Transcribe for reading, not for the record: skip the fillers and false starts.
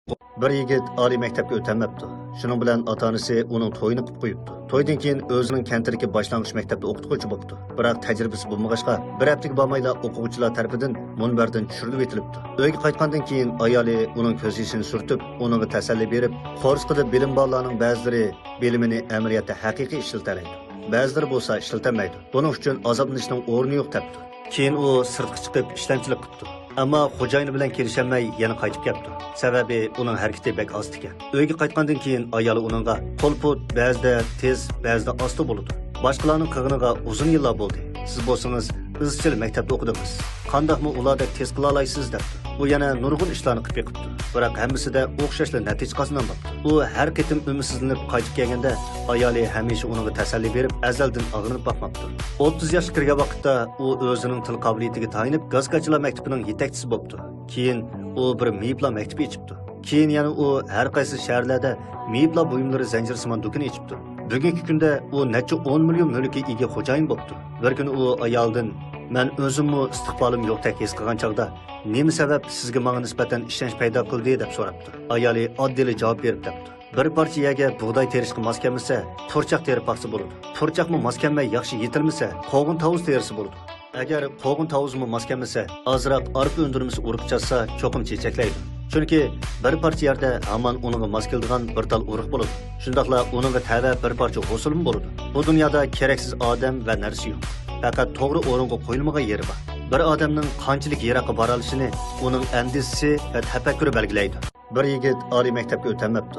Bir yigit oliy maktabga o'tolmabdi. Shuning bilan ota-onasi uning to'yini qilib qo'yibdi. To'ydan keyin o'zining kentidagi boshlang'ich maktabda o'qituvchi bo'libdi. Biroq tajribasi bo'lmag'achqa, bir haftaga bormayla o'quvchilar tarafidan munbardan tushirilib etilibdi. Uyga qaytgandan keyin ayoli uning ko'z yoshini surtib, uningga tasalli berib, qo'rsqida bilim bolalarning ba'zilari bilimini amaliyotda haqiqiy ishlatalaydi. Ba'zilari bo'lsa ishlatilmaydi. Buning uchun azoblanishning o'rni yo'q debdi. Keyin u sirtqa chiqib ishlamchilik qildi. Ammo xo'jayini bilan kelisholmay yana qaytib keldi. Sababi uning harakati bek oz ekan. Uyga qaytgandan keyin ayoli uningga qo'lput ba'zida tez, ba'zida osti bo'ladi. Boshqalarning qig'iniga uzun yillar bo'ldi. Siz bo'lsangiz izchil maktabda o'qidingiz. Qandaqmi ulardek tez qila olaysiz debdi. U yana nurg'un ishlarni qilib yiqibdi. Biroq hammasida o'xshashli natija qozonmabdi. U har ketim umidsizlanib qaytib kelganda ayoli hamisha uningga tasalli berib, azaldan og'rinib boqmabdi. 30 yoshga kirgan vaqtda u o'zining til qobiliyatiga tayinib gazkachilar maktabining yetakchisi bo'ldi. Keyin u bir meyiplar maktabi ochibdi. Keyin yana u har qaysi shaharlarda meyiplar buyumlari zanjirsimon do'koni ochibdi. Bugungi kunda u necha 10 million mulkka ega xo'jayin bo'ldi. Bir kuni u ayoldan "Men o'zimmi istiqbolim yo'qdek his qilgan chaqda, nima sabab sizga menga nisbatan ishonch paydo qildi?" deb so'rabdi. Ayoli oddiy javob berib debdi. Bir parcha yerga bug'doy terishga mos kelmasa, purchaq terib baqsa bo'ladi. Purchaqmi mos kelmay yaxshi yetilmasa, qovun tovuz terisi bo'ladi. Agar qovun tovuzmi mos kelmasa, ozroq arpa undirmasi urib chassa, cho'qim chechaklaydi. Chunki bir parcha yerda hamon uningga mos keladigan bir tal urug' bo'ladi. Shundaqla uningga tava bir parcha hosilmi bo'ladi. Bu dunyoda keraksiz odam va narsa yo'q. Faqat to'g'ri o'ringa qo'yilmagan yeri bor. Bir odamning qanchalik yiroqqa bora olishini uning andisisi va tafakkuri belgilaydi. Bir yigit oliy maktabga o'tolmabdi.